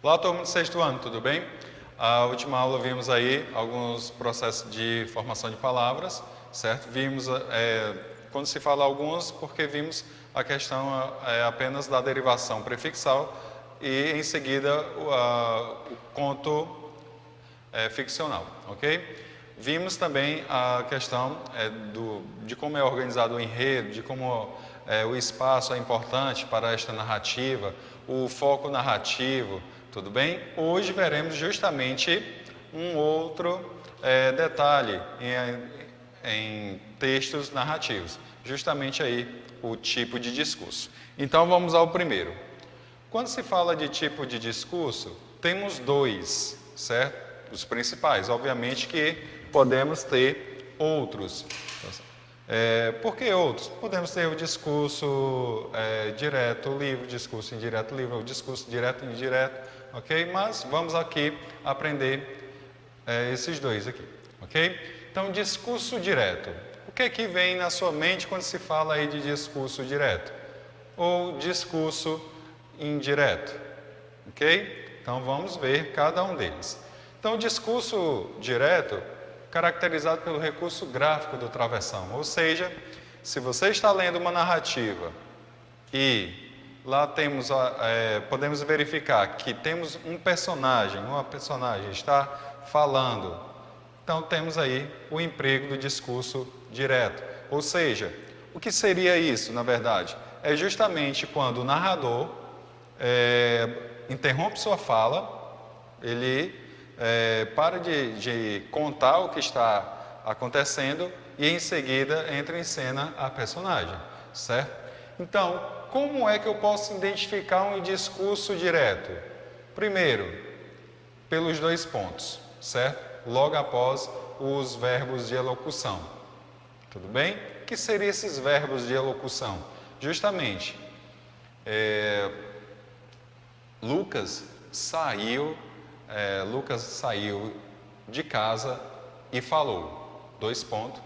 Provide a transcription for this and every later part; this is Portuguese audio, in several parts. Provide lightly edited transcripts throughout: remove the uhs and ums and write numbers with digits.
Olá, turma do sexto ano, tudo bem? A última aula vimos aí alguns processos de formação de palavras, certo? Vimos, quando se fala alguns, porque vimos a questão apenas da derivação prefixal e em seguida o conto ficcional, ok? Vimos também a questão de como é organizado o enredo, de como o espaço é importante para esta narrativa, o foco narrativo, tudo bem? Hoje veremos justamente um outro detalhe em textos narrativos, justamente aí o tipo de discurso. Então vamos ao primeiro. Quando se fala de tipo de discurso, temos dois, certo? Os principais, obviamente que podemos ter outros. Por que outros? Podemos ter o discurso direto, livre, discurso indireto, livre, o discurso direto e indireto, ok? Mas vamos aqui aprender esses dois aqui, ok? Então, discurso direto. O que é que vem na sua mente quando se fala aí de discurso direto? Ou discurso indireto, ok? Então, vamos ver cada um deles. Então, o discurso direto, caracterizado pelo recurso gráfico do travessão, ou seja, se você está lendo uma narrativa e lá temos, podemos verificar que temos um personagem, uma personagem está falando, então temos aí o emprego do discurso direto, ou seja, o que seria isso, na verdade? É justamente quando o narrador interrompe sua fala, ele para de contar o que está acontecendo e em seguida entra em cena a personagem, certo? Então, como é que eu posso identificar um discurso direto? Primeiro, pelos dois pontos, certo? Logo após os verbos de elocução. Tudo bem? O que seriam esses verbos de elocução? Justamente, Lucas saiu de casa e falou. Dois pontos.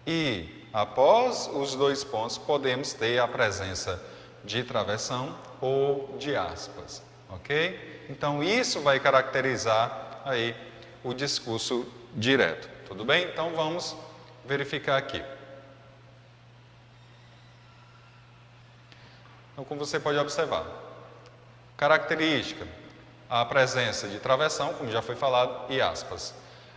E após os dois pontos, podemos ter a presença de travessão ou de aspas, ok? Então, isso vai caracterizar aí o discurso direto, tudo bem? Então, vamos verificar aqui. Então, como você pode observar, característica, a presença de travessão, como já foi falado, e aspas.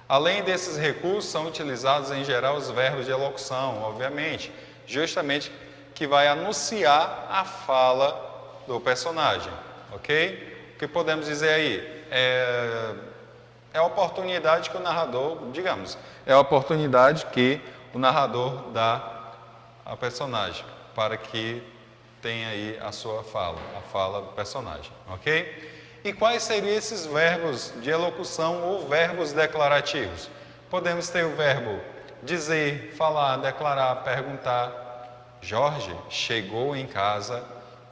Além desses recursos, são utilizados em geral os verbos de elocução, obviamente, justamente que vai anunciar a fala do personagem, ok? O que podemos dizer aí? É a oportunidade que o narrador, digamos, é a oportunidade que o narrador dá ao personagem, para que tenha aí a sua fala, a fala do personagem, ok? E quais seriam esses verbos de elocução ou verbos declarativos? Podemos ter o verbo dizer, falar, declarar, perguntar. Jorge chegou em casa,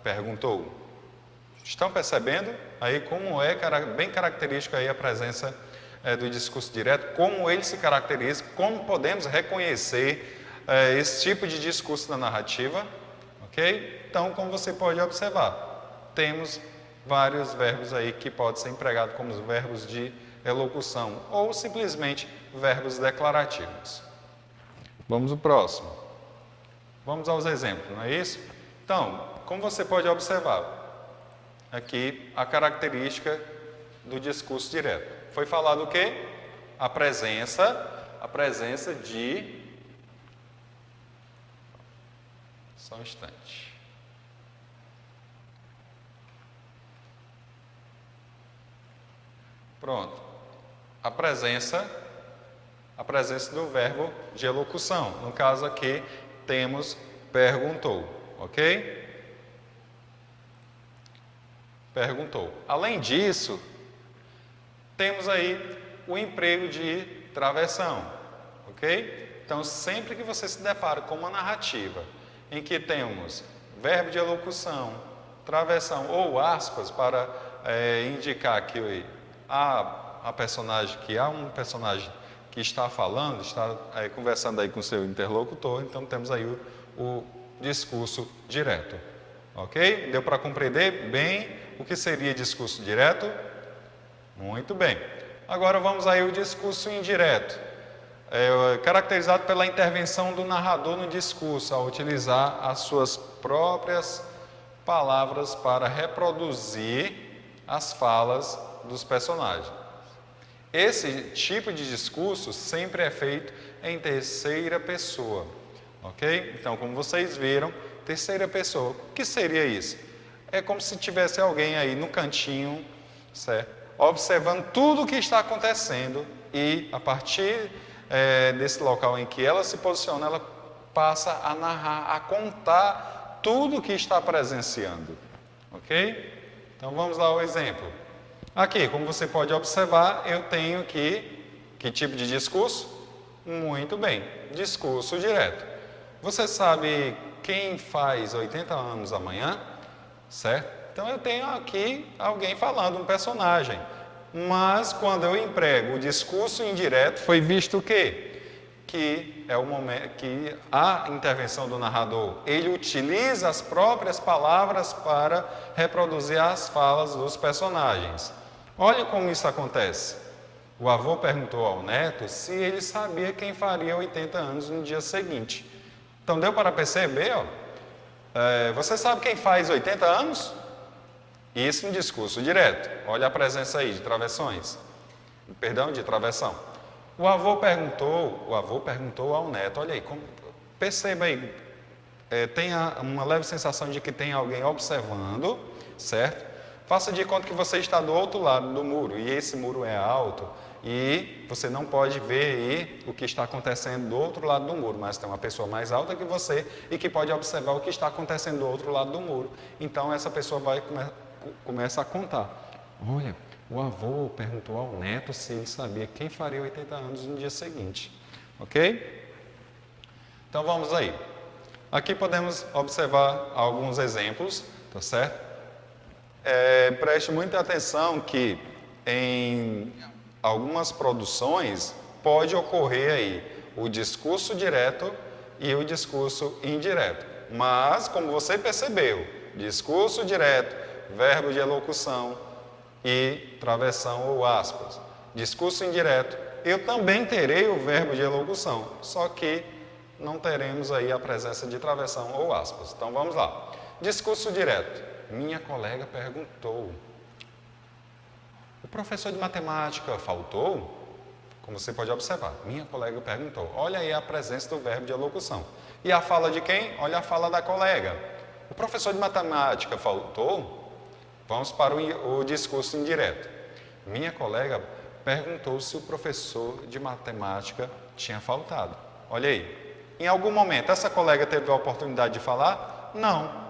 perguntou. Estão percebendo aí como é bem característico aí a presença do discurso direto, como ele se caracteriza, como podemos reconhecer esse tipo de discurso na narrativa, ok? Então, como você pode observar, temos vários verbos aí que podem ser empregados como verbos de elocução ou simplesmente verbos declarativos. Vamos ao próximo. Vamos aos exemplos, não é isso? Então, como você pode observar, aqui a característica do discurso direto. Foi falado o quê? A presença de... Só um instante. Pronto. A presença do verbo de elocução. No caso aqui, temos perguntou, ok? Perguntou. Além disso, temos aí o emprego de travessão, ok? Então, sempre que você se depara com uma narrativa em que temos verbo de elocução, travessão ou aspas para indicar que há um personagem que está falando, está conversando aí com o seu interlocutor, então temos aí o discurso direto, ok? Deu para compreender bem o que seria discurso direto? Muito bem. Agora vamos aí ao discurso indireto. Caracterizado pela intervenção do narrador no discurso, ao utilizar as suas próprias palavras para reproduzir as falas dos personagens. Esse tipo de discurso sempre é feito em terceira pessoa, ok? Então, como vocês viram, terceira pessoa, o que seria isso? É como se tivesse alguém aí no cantinho, certo? Observando tudo o que está acontecendo e, a partir desse local em que ela se posiciona, ela passa a narrar, a contar tudo o que está presenciando, ok? Então, vamos lá ao exemplo. Aqui, como você pode observar, eu tenho aqui, que tipo de discurso? Muito bem, discurso direto. Você sabe quem faz 80 anos amanhã? Certo? Então, eu tenho aqui alguém falando, um personagem. Mas, quando eu emprego o discurso indireto, foi visto o quê? Que é o momento que a intervenção do narrador, ele utiliza as próprias palavras para reproduzir as falas dos personagens. Olha como isso acontece. O avô perguntou ao neto se ele sabia quem faria 80 anos no dia seguinte. Então, deu para perceber, ó, você sabe quem faz 80 anos? Isso no discurso direto. Olha a presença aí de travessões. Perdão, de travessão. O avô perguntou ao neto, olha aí, perceba aí, tem uma leve sensação de que tem alguém observando, certo? Faça de conta que você está do outro lado do muro, e esse muro é alto, e você não pode ver aí o que está acontecendo do outro lado do muro, mas tem uma pessoa mais alta que você e que pode observar o que está acontecendo do outro lado do muro. Então, essa pessoa começa a contar. Olha, o avô perguntou ao neto se ele sabia quem faria 80 anos no dia seguinte. Ok? Então vamos aí. Aqui podemos observar alguns exemplos, tá certo? Preste muita atenção que em algumas produções pode ocorrer aí o discurso direto e o discurso indireto. Mas, como você percebeu, discurso direto, verbo de elocução e travessão ou aspas. Discurso indireto, eu também terei o verbo de elocução, só que não teremos aí a presença de travessão ou aspas. Então vamos lá. Discurso direto. Minha colega perguntou: o professor de matemática faltou? Como você pode observar, minha colega perguntou. Olha aí a presença do verbo de elocução. E a fala de quem? Olha a fala da colega. O professor de matemática faltou? Vamos para o discurso indireto. Minha colega perguntou se o professor de matemática tinha faltado. Olha aí. Em algum momento, essa colega teve a oportunidade de falar? Não.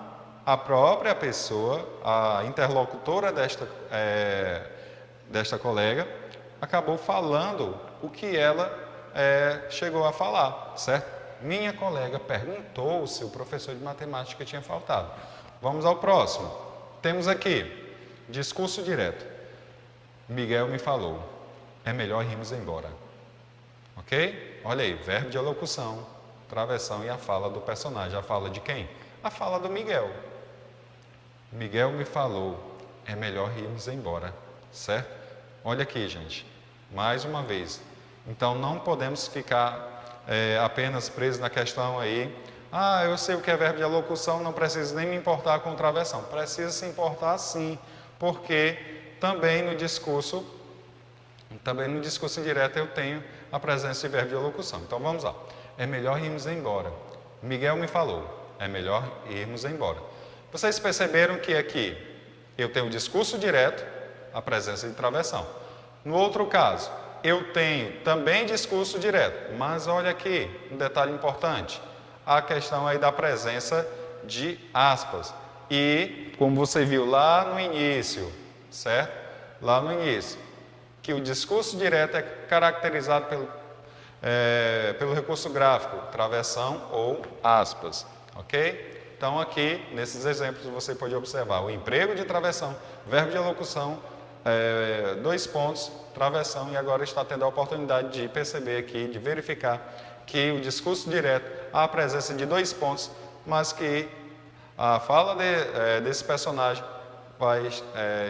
A própria pessoa, a interlocutora desta colega, acabou falando o que ela chegou a falar, certo? Minha colega perguntou se o professor de matemática tinha faltado. Vamos ao próximo. Temos aqui, discurso direto. Miguel me falou, é melhor irmos embora. Ok? Olha aí, verbo de elocução, travessão e a fala do personagem. A fala de quem? A fala do Miguel. Miguel me falou, é melhor irmos embora. Certo? Olha aqui, gente. Mais uma vez. Então, não podemos ficar apenas presos na questão aí. Ah, eu sei o que é verbo de elocução, não preciso nem me importar com travessão. Precisa se importar sim, porque também no discurso indireto eu tenho a presença de verbo de elocução. Então vamos lá. É melhor irmos embora. Miguel me falou, é melhor irmos embora. Vocês perceberam que aqui eu tenho o discurso direto, a presença de travessão. No outro caso, eu tenho também discurso direto, mas olha aqui, um detalhe importante. A questão aí da presença de aspas. E, como você viu lá no início, certo? Lá no início, que o discurso direto é caracterizado pelo recurso gráfico, travessão ou aspas, ok? Então, aqui, nesses exemplos, você pode observar o emprego de travessão, verbo de elocução, 2 pontos, travessão, e agora está tendo a oportunidade de perceber aqui, de verificar que o discurso direto há a presença de 2 pontos, mas que a fala desse personagem vai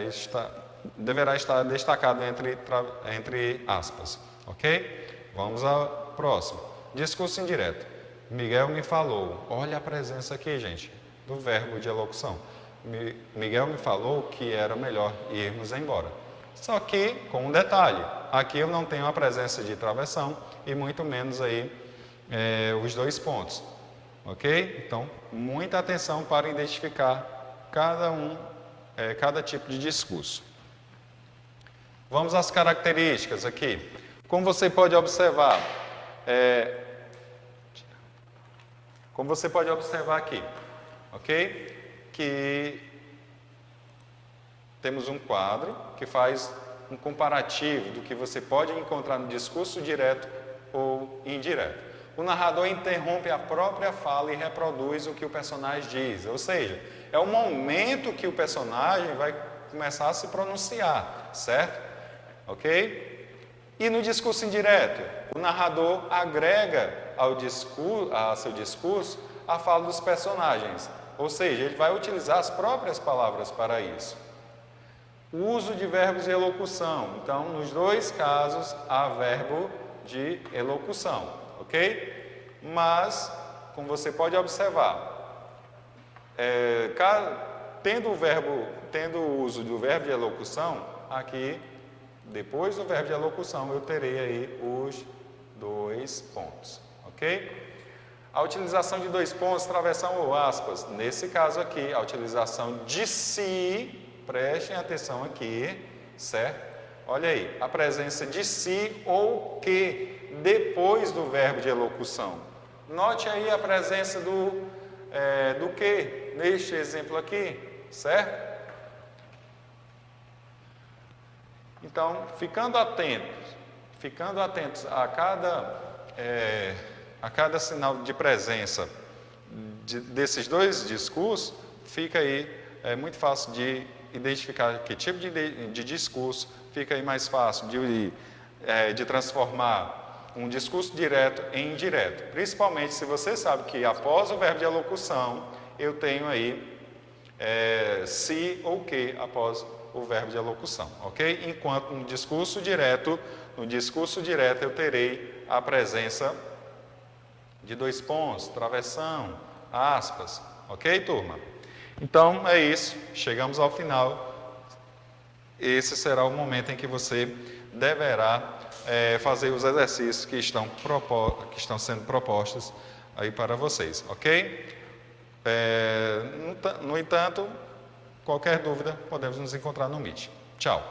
estar deverá estar destacado entre aspas, ok? Vamos ao próximo. Discurso indireto. Miguel me falou. Olha a presença aqui, gente, do verbo de elocução. Miguel me falou que era melhor irmos embora. Só que, com um detalhe, aqui eu não tenho a presença de travessão e muito menos aí os dois pontos, ok? Então, muita atenção para identificar cada tipo de discurso. Vamos às características aqui. Como você pode observar, aqui, ok? Que temos um quadro que faz um comparativo do que você pode encontrar no discurso direto ou indireto. O narrador interrompe a própria fala e reproduz o que o personagem diz, ou seja, é o momento que o personagem vai começar a se pronunciar, certo? Ok? E no discurso indireto, o narrador agrega a seu discurso a fala dos personagens, ou seja, ele vai utilizar as próprias palavras para isso. O uso de verbos de elocução. Então, nos dois casos, há verbo de elocução, ok? Mas, como você pode observar, tendo o uso do verbo de elocução, aqui, depois do verbo de elocução, eu terei aí os dois pontos, ok? A utilização de dois pontos, travessão ou aspas. Nesse caso aqui, a utilização de se. Prestem atenção aqui, certo? Olha aí, a presença de se ou que depois do verbo de elocução. Note aí a presença do que neste exemplo aqui, certo? Então, ficando atentos a cada sinal de presença desses dois discursos, fica aí muito fácil de identificar que tipo de discurso, fica aí mais fácil de transformar um discurso direto em indireto. Principalmente se você sabe que após o verbo de elocução, eu tenho aí se ou que após o verbo de elocução, ok? Enquanto no discurso direto eu terei a presença de dois pontos, travessão, aspas, ok, turma? Então, é isso. Chegamos ao final. Esse será o momento em que você deverá fazer os exercícios que estão sendo propostos aí para vocês, ok? No entanto, qualquer dúvida, podemos nos encontrar no Meet. Tchau!